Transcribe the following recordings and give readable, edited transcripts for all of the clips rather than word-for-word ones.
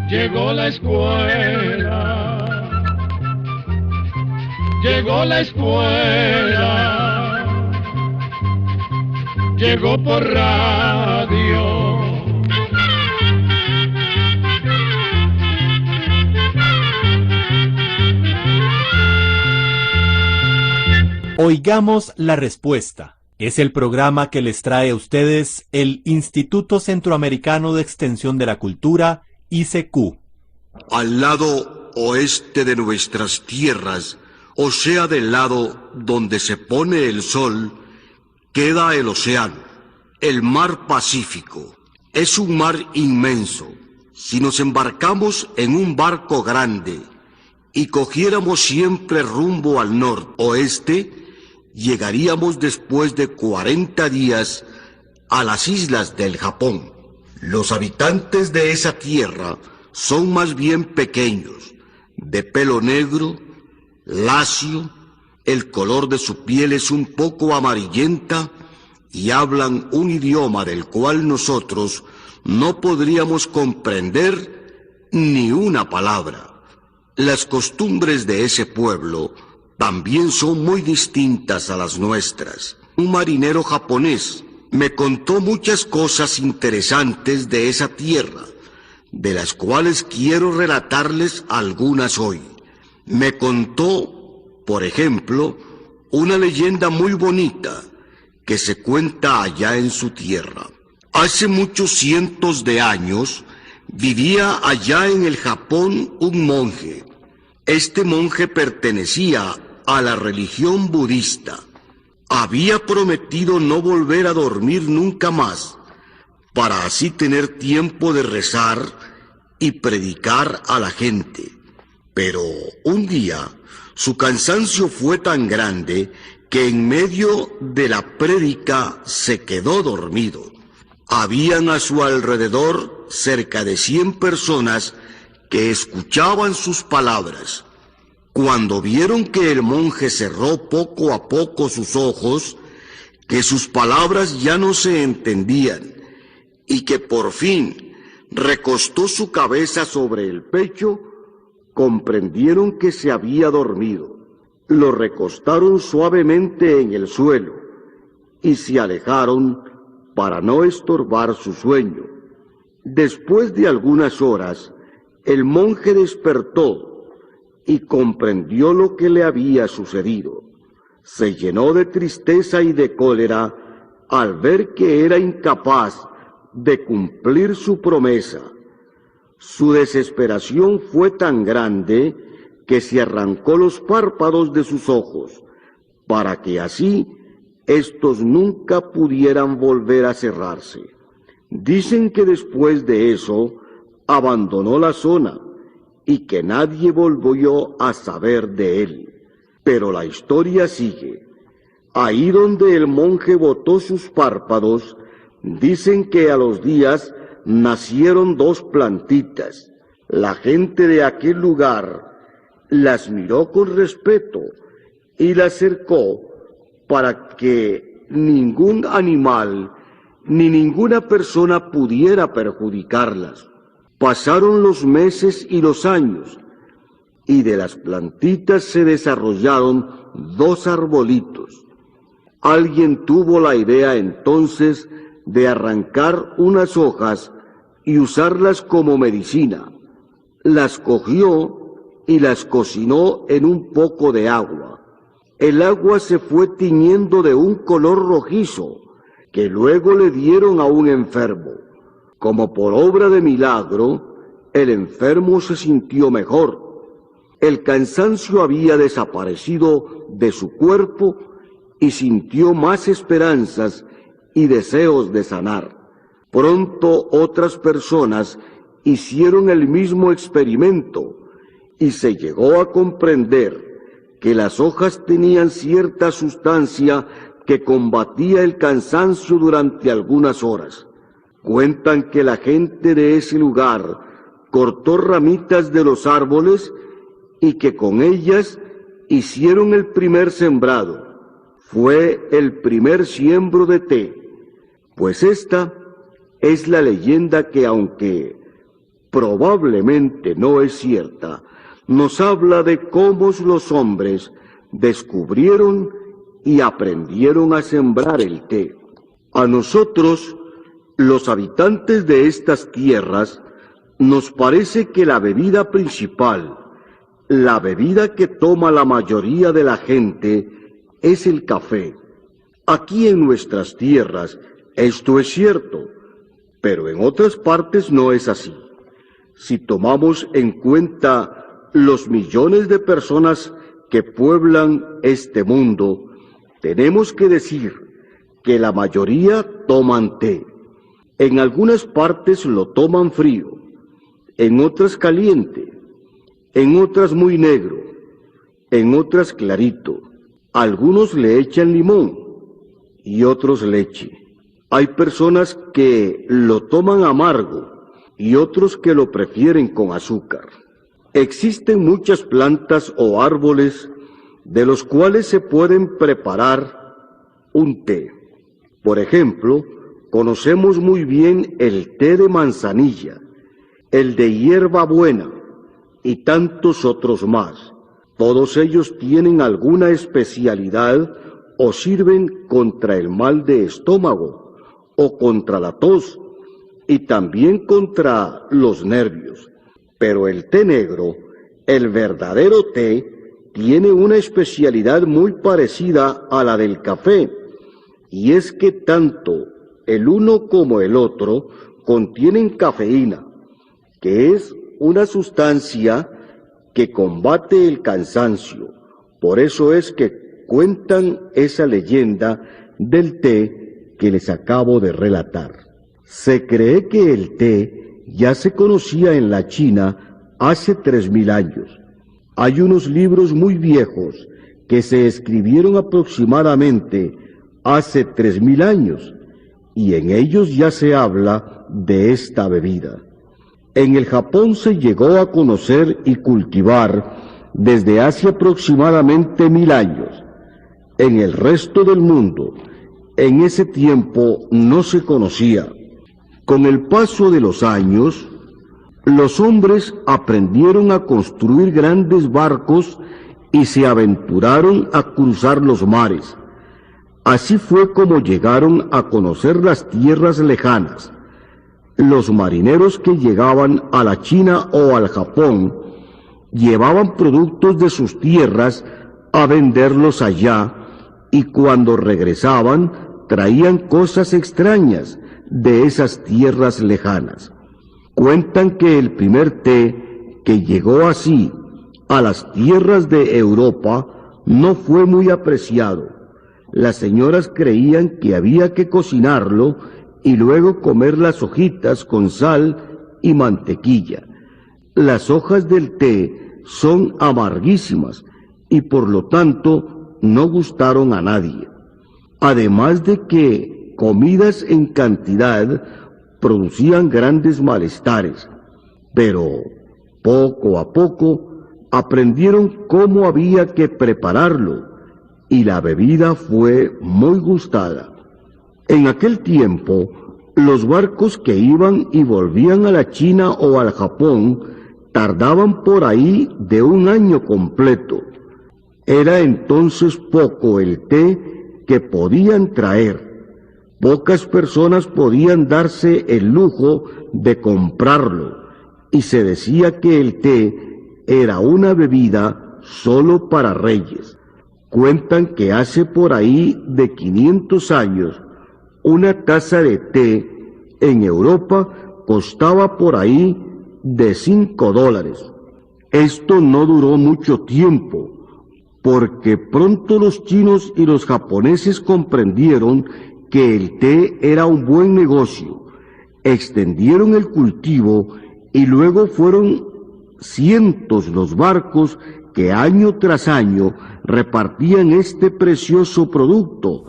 Llegó la escuela, llegó la escuela, llegó por radio. Oigamos la respuesta. Es el programa que les trae a ustedes el Instituto Centroamericano de Extensión de la Cultura, ICQ. Al lado oeste de nuestras tierras, o sea, del lado donde se pone el sol, queda el océano, el mar Pacífico. Es un mar inmenso. Si nos embarcamos en un barco grande y cogiéramos siempre rumbo al noroeste, llegaríamos después de 40 días a las islas del Japón. Los habitantes de esa tierra son más bien pequeños, de pelo negro, lacio, el color de su piel es un poco amarillenta y hablan un idioma del cual nosotros no podríamos comprender ni una palabra. Las costumbres de ese pueblo también son muy distintas a las nuestras. Un marinero japonés me contó muchas cosas interesantes de esa tierra, de las cuales quiero relatarles algunas hoy. Me contó, por ejemplo, una leyenda muy bonita que se cuenta allá en su tierra. Hace muchos cientos de años vivía allá en el Japón un monje. Este monje pertenecía a la religión budista. Había prometido no volver a dormir nunca más, para así tener tiempo de rezar y predicar a la gente. Pero un día su cansancio fue tan grande que en medio de la prédica se quedó dormido. Habían a su alrededor cerca de 100 personas que escuchaban sus palabras. Cuando vieron que el monje cerró poco a poco sus ojos, que sus palabras ya no se entendían, y que por fin recostó su cabeza sobre el pecho, comprendieron que se había dormido. Lo recostaron suavemente en el suelo, y se alejaron para no estorbar su sueño. Después de algunas horas, el monje despertó y comprendió lo que le había sucedido. Se llenó de tristeza y de cólera al ver que era incapaz de cumplir su promesa. Su desesperación fue tan grande que se arrancó los párpados de sus ojos, para que así estos nunca pudieran volver a cerrarse. Dicen que después de eso abandonó la zona y que nadie volvió a saber de él. Pero la historia sigue. Ahí donde el monje botó sus párpados, dicen que a los días nacieron 2 plantitas. La gente de aquel lugar las miró con respeto y las cercó para que ningún animal ni ninguna persona pudiera perjudicarlas. Pasaron los meses y los años, y de las plantitas se desarrollaron 2 arbolitos. Alguien tuvo la idea entonces de arrancar unas hojas y usarlas como medicina. Las cogió y las cocinó en un poco de agua. El agua se fue tiñendo de un color rojizo, que luego le dieron a un enfermo. Como por obra de milagro, el enfermo se sintió mejor. El cansancio había desaparecido de su cuerpo y sintió más esperanzas y deseos de sanar. Pronto otras personas hicieron el mismo experimento y se llegó a comprender que las hojas tenían cierta sustancia que combatía el cansancio durante algunas horas. Cuentan que la gente de ese lugar cortó ramitas de los árboles y que con ellas hicieron el primer sembrado. Fue el primer siembro de té, pues esta es la leyenda que, aunque probablemente no es cierta, nos habla de cómo los hombres descubrieron y aprendieron a sembrar el té. A nosotros, los habitantes de estas tierras, nos parece que la bebida principal, la bebida que toma la mayoría de la gente, es el café. Aquí en nuestras tierras esto es cierto, pero en otras partes no es así. Si tomamos en cuenta los millones de personas que pueblan este mundo, tenemos que decir que la mayoría toman té. En algunas partes lo toman frío, en otras caliente, en otras muy negro, en otras clarito. Algunos le echan limón y otros leche. Hay personas que lo toman amargo y otros que lo prefieren con azúcar. Existen muchas plantas o árboles de los cuales se pueden preparar un té. Por ejemplo, conocemos muy bien el té de manzanilla, el de hierbabuena y tantos otros más. Todos ellos tienen alguna especialidad o sirven contra el mal de estómago o contra la tos y también contra los nervios. Pero el té negro, el verdadero té, tiene una especialidad muy parecida a la del café, y es que tanto el uno como el otro contienen cafeína, que es una sustancia que combate el cansancio. Por eso es que cuentan esa leyenda del té que les acabo de relatar. Se cree que el té ya se conocía en la China hace 3000 años. Hay unos libros muy viejos que se escribieron aproximadamente hace 3000 años, y en ellos ya se habla de esta bebida. En el Japón se llegó a conocer y cultivar desde hace aproximadamente 1000 años. En el resto del mundo, en ese tiempo no se conocía. Con el paso de los años, los hombres aprendieron a construir grandes barcos y se aventuraron a cruzar los mares. Así fue como llegaron a conocer las tierras lejanas. Los marineros que llegaban a la China o al Japón llevaban productos de sus tierras a venderlos allá, y cuando regresaban traían cosas extrañas de esas tierras lejanas. Cuentan que el primer té que llegó así a las tierras de Europa no fue muy apreciado. Las señoras creían que había que cocinarlo y luego comer las hojitas con sal y mantequilla. Las hojas del té son amarguísimas y por lo tanto no gustaron a nadie. Además de que comidas en cantidad producían grandes malestares, pero poco a poco aprendieron cómo había que prepararlo y la bebida fue muy gustada. En aquel tiempo, los barcos que iban y volvían a la China o al Japón tardaban por ahí de 1 año completo. Era entonces poco el té que podían traer. Pocas personas podían darse el lujo de comprarlo, y se decía que el té era una bebida solo para reyes. Cuentan que hace por ahí de 500 años, una taza de té en Europa costaba por ahí de $5. Esto no duró mucho tiempo, porque pronto los chinos y los japoneses comprendieron que el té era un buen negocio, extendieron el cultivo y luego fueron cientos los barcos que año tras año repartían este precioso producto.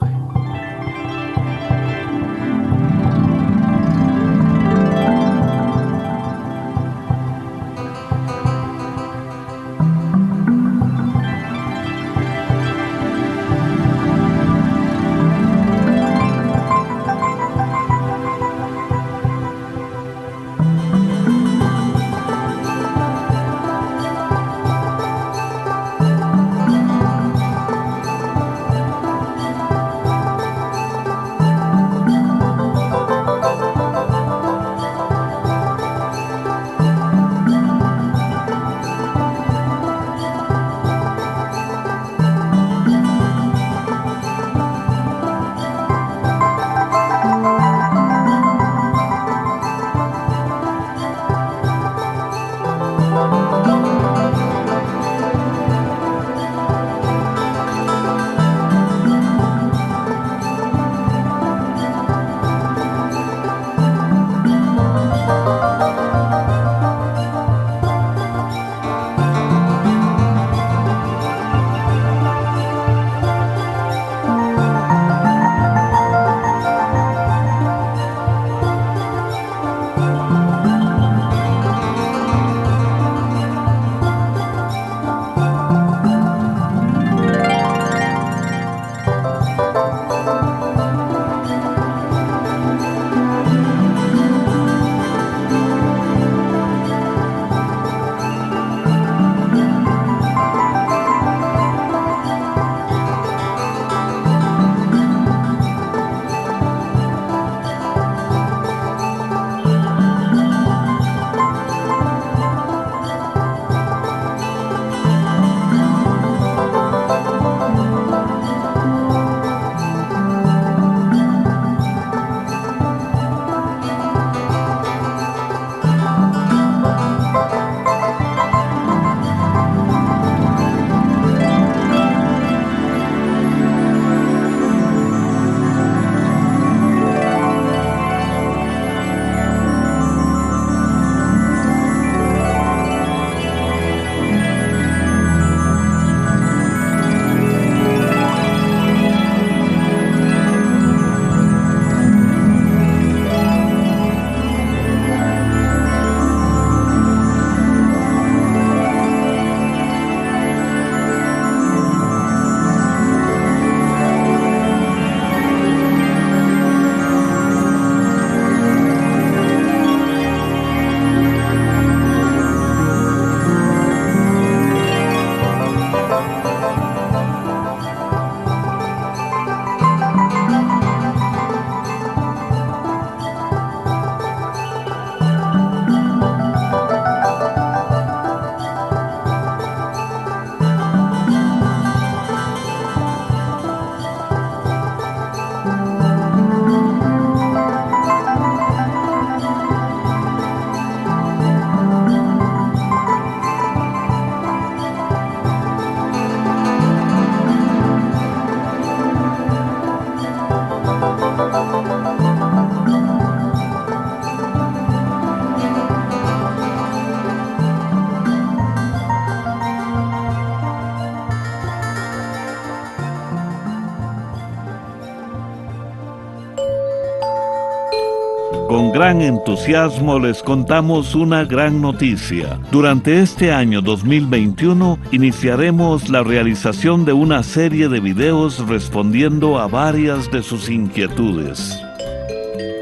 gran entusiasmo les contamos una gran noticia. Durante este año 2021 iniciaremos la realización de una serie de videos respondiendo a varias de sus inquietudes.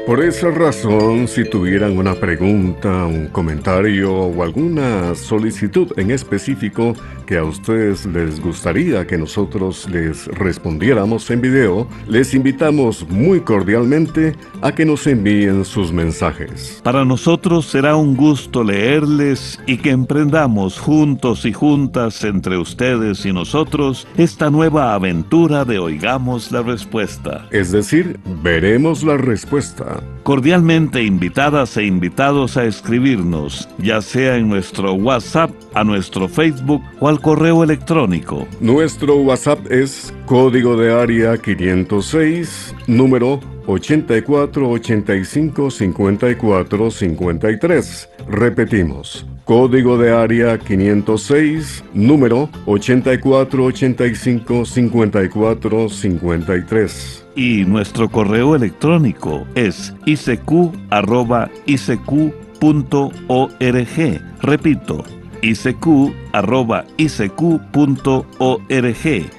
Por esa razón, si tuvieran una pregunta, un comentario o alguna solicitud en específico que a ustedes les gustaría que nosotros les respondiéramos en video, les invitamos muy cordialmente a que nos envíen sus mensajes. Para nosotros será un gusto leerles y que emprendamos juntos y juntas entre ustedes y nosotros esta nueva aventura de Oigamos la Respuesta. Es decir, veremos la respuesta. Cordialmente invitadas e invitados a escribirnos, ya sea en nuestro WhatsApp, a nuestro Facebook o al correo electrónico. Nuestro WhatsApp es código de área 506, número 84855453. Repetimos, código de área 506, número 84855453. Y nuestro correo electrónico es icq@icq.org. Repito, icq@icq.org.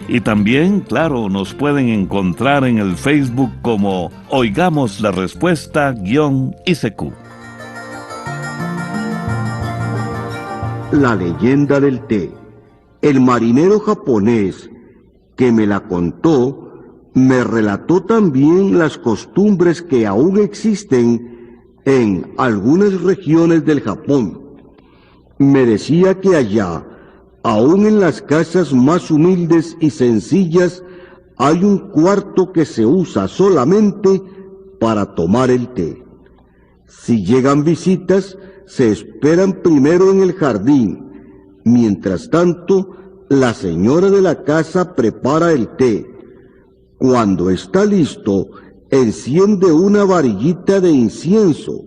Y también, claro, nos pueden encontrar en el Facebook como Oigamos la Respuesta-ICQ. La leyenda del té. El marinero japonés que me la contó me relató también las costumbres que aún existen en algunas regiones del Japón. Me decía que allá, aún en las casas más humildes y sencillas, hay un cuarto que se usa solamente para tomar el té. Si llegan visitas, se esperan primero en el jardín. Mientras tanto, la señora de la casa prepara el té. Cuando está listo, enciende una varillita de incienso.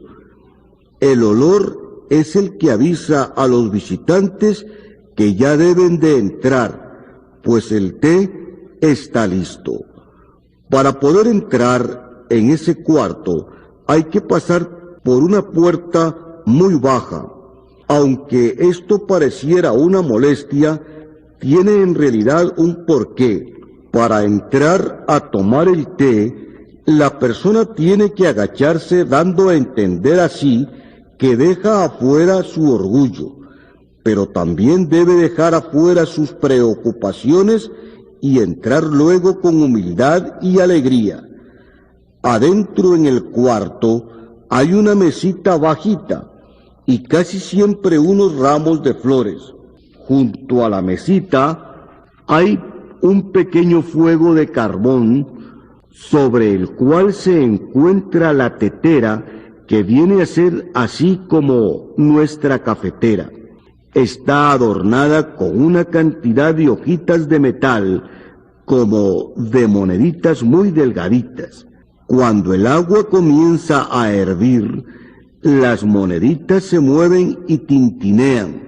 El olor es el que avisa a los visitantes que ya deben de entrar, pues el té está listo. Para poder entrar en ese cuarto, hay que pasar por una puerta muy baja. Aunque esto pareciera una molestia, tiene en realidad un porqué. Para entrar a tomar el té, la persona tiene que agacharse, dando a entender así que deja afuera su orgullo, pero también debe dejar afuera sus preocupaciones y entrar luego con humildad y alegría. Adentro en el cuarto hay una mesita bajita y casi siempre unos ramos de flores. Junto a la mesita hay un pequeño fuego de carbón sobre el cual se encuentra la tetera, que viene a ser así como nuestra cafetera. Está adornada con una cantidad de hojitas de metal, como de moneditas muy delgaditas. Cuando el agua comienza a hervir, las moneditas se mueven y tintinean.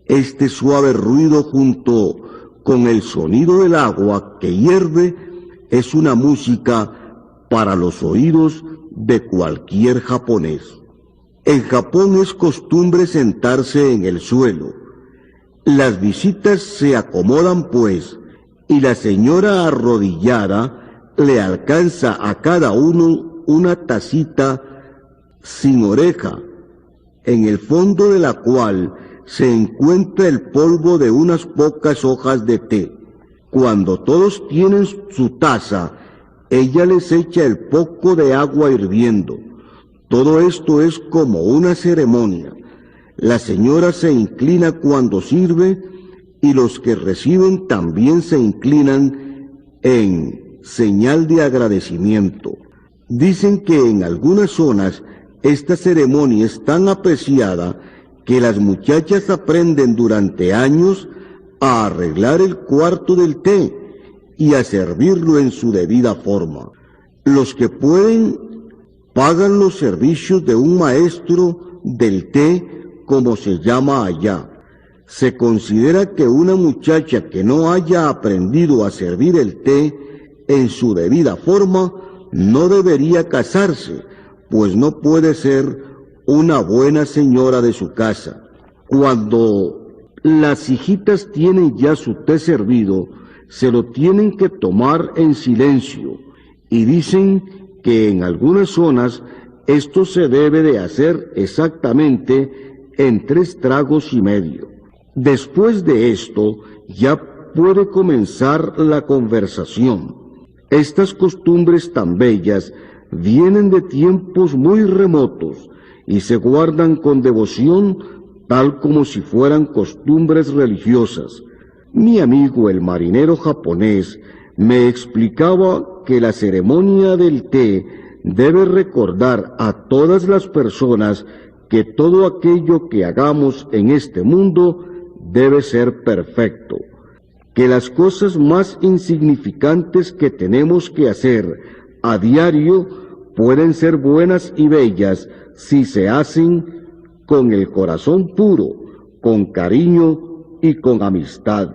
Este suave ruido junto con el sonido del agua que hierve es una música para los oídos de cualquier japonés. En Japón es costumbre sentarse en el suelo. Las visitas se acomodan pues, y la señora arrodillada le alcanza a cada uno una tacita sin oreja, en el fondo de la cual se encuentra el polvo de unas pocas hojas de té. Cuando todos tienen su taza, ella les echa el poco de agua hirviendo. Todo esto es como una ceremonia. La señora se inclina cuando sirve y los que reciben también se inclinan en señal de agradecimiento. Dicen que en algunas zonas esta ceremonia es tan apreciada que las muchachas aprenden durante años a arreglar el cuarto del té y a servirlo en su debida forma. Los que pueden pagan los servicios de un maestro del té, como se llama allá. Se considera que una muchacha que no haya aprendido a servir el té en su debida forma no debería casarse, pues no puede ser una buena señora de su casa. Cuando las hijitas tienen ya su té servido, se lo tienen que tomar en silencio, y dicen que en algunas zonas esto se debe de hacer exactamente en 3 tragos y medio. Después de esto, ya puede comenzar la conversación. Estas costumbres tan bellas vienen de tiempos muy remotos y se guardan con devoción tal como si fueran costumbres religiosas. Mi amigo el marinero japonés me explicaba que la ceremonia del té debe recordar a todas las personas que todo aquello que hagamos en este mundo debe ser perfecto, que las cosas más insignificantes que tenemos que hacer a diario pueden ser buenas y bellas si se hacen con el corazón puro, con cariño y con amistad.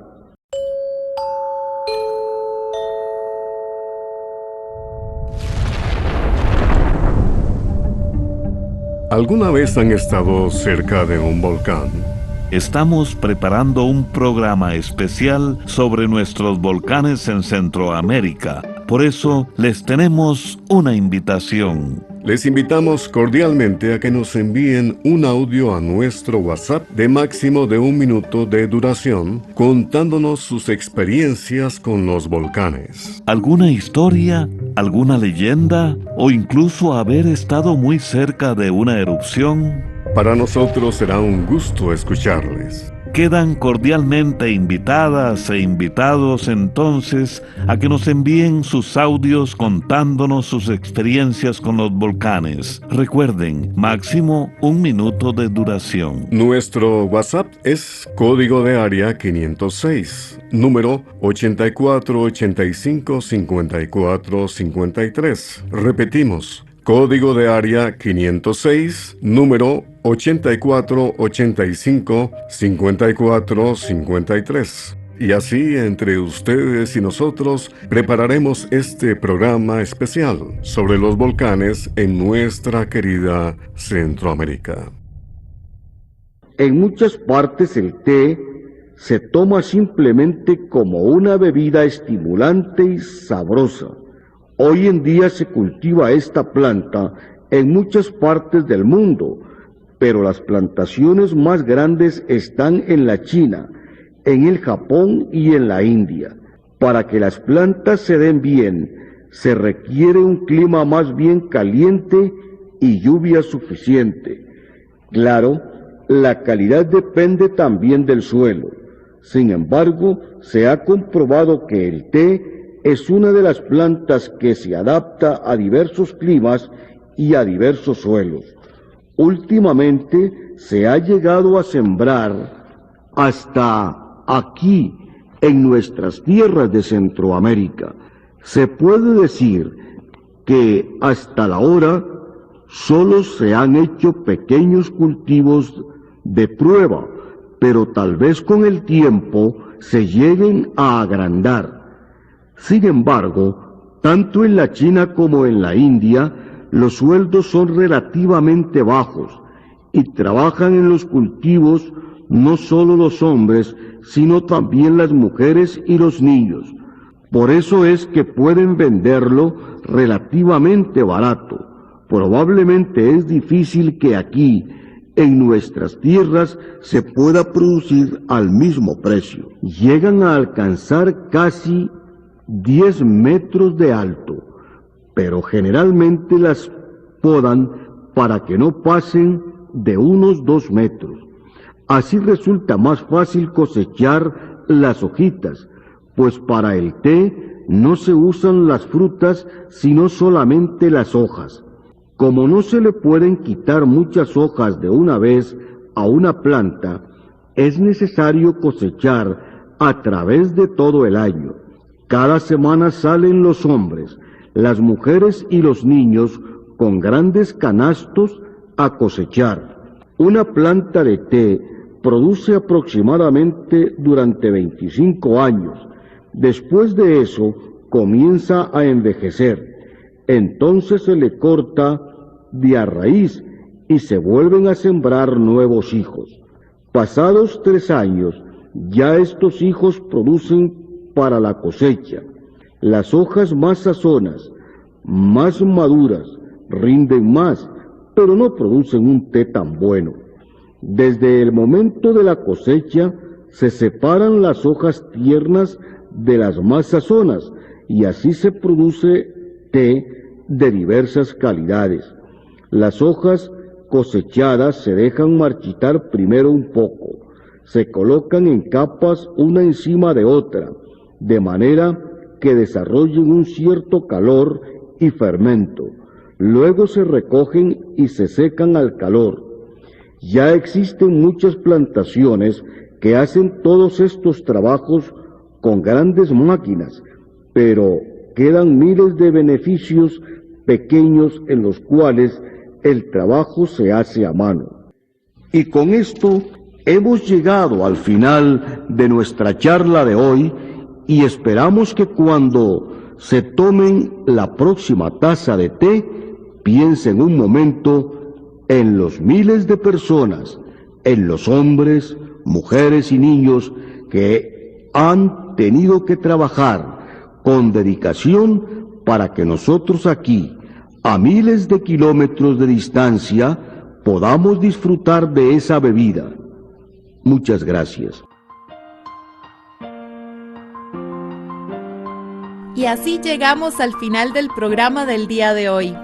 ¿Alguna vez han estado cerca de un volcán? Estamos preparando un programa especial sobre nuestros volcanes en Centroamérica. Por eso les tenemos una invitación. Les invitamos cordialmente a que nos envíen un audio a nuestro WhatsApp de máximo de 1 minuto de duración, contándonos sus experiencias con los volcanes. ¿Alguna historia? ¿Alguna leyenda? ¿O incluso haber estado muy cerca de una erupción? Para nosotros será un gusto escucharles. Quedan cordialmente invitadas e invitados entonces a que nos envíen sus audios contándonos sus experiencias con los volcanes. Recuerden, máximo 1 minuto de duración. Nuestro WhatsApp es código de área 506, número 8485-5453. Repetimos, código de área 506, número 8485-5453. Y así, entre ustedes y nosotros, prepararemos este programa especial sobre los volcanes en nuestra querida Centroamérica. En muchas partes el té se toma simplemente como una bebida estimulante y sabrosa. Hoy en día se cultiva esta planta en muchas partes del mundo, pero las plantaciones más grandes están en la China, en el Japón y en la India. Para que las plantas se den bien, se requiere un clima más bien caliente y lluvia suficiente. Claro, la calidad depende también del suelo. Sin embargo, se ha comprobado que el té es una de las plantas que se adapta a diversos climas y a diversos suelos. Últimamente se ha llegado a sembrar hasta aquí, en nuestras tierras de Centroamérica. Se puede decir que hasta la hora solo se han hecho pequeños cultivos de prueba, pero tal vez con el tiempo se lleguen a agrandar. Sin embargo, tanto en la China como en la India, los sueldos son relativamente bajos y trabajan en los cultivos no solo los hombres, sino también las mujeres y los niños. Por eso es que pueden venderlo relativamente barato. Probablemente es difícil que aquí, en nuestras tierras, se pueda producir al mismo precio. Llegan a alcanzar casi 10 metros de alto, pero generalmente las podan para que no pasen de unos 2 metros. Así resulta más fácil cosechar las hojitas, pues para el té no se usan las frutas, sino solamente las hojas. Como no se le pueden quitar muchas hojas de una vez a una planta, es necesario cosechar a través de todo el año. Cada semana salen los hombres, las mujeres y los niños con grandes canastos a cosechar. Una planta de té produce aproximadamente durante 25 años. Después de eso comienza a envejecer. Entonces se le corta de a raíz y se vuelven a sembrar nuevos hijos. Pasados 3 años, ya estos hijos producen para la cosecha. Las hojas más sazonas, más maduras, rinden más, pero no producen un té tan bueno. Desde el momento de la cosecha, se separan las hojas tiernas de las más sazonas, y así se produce té de diversas calidades. Las hojas cosechadas se dejan marchitar primero un poco, se colocan en capas una encima de otra, de manera que desarrollen un cierto calor y fermento. Luego se recogen y se secan al calor. Ya existen muchas plantaciones que hacen todos estos trabajos con grandes máquinas, pero quedan miles de beneficios pequeños en los cuales el trabajo se hace a mano. Y con esto hemos llegado al final de nuestra charla de hoy y esperamos que cuando se tomen la próxima taza de té, piensen un momento en los miles de personas, en los hombres, mujeres y niños que han tenido que trabajar con dedicación para que nosotros aquí, a miles de kilómetros de distancia, podamos disfrutar de esa bebida. Muchas gracias. Y así llegamos al final del programa del día de hoy.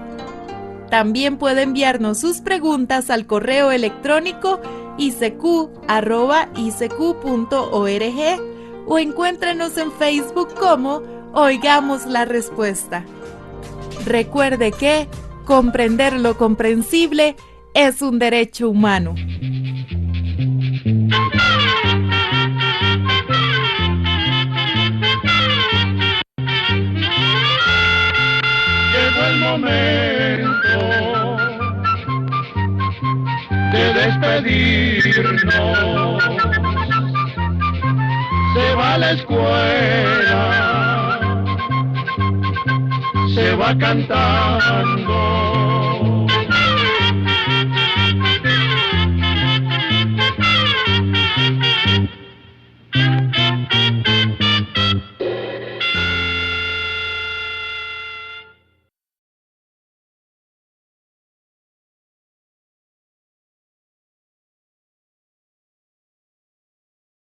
También puede enviarnos sus preguntas al correo electrónico icq@icq.org o encuéntrenos en Facebook como Oigamos la Respuesta. Recuerde que comprender lo comprensible es un derecho humano. Llegó el momento de despedirnos. Se va a la escuela, se va cantando.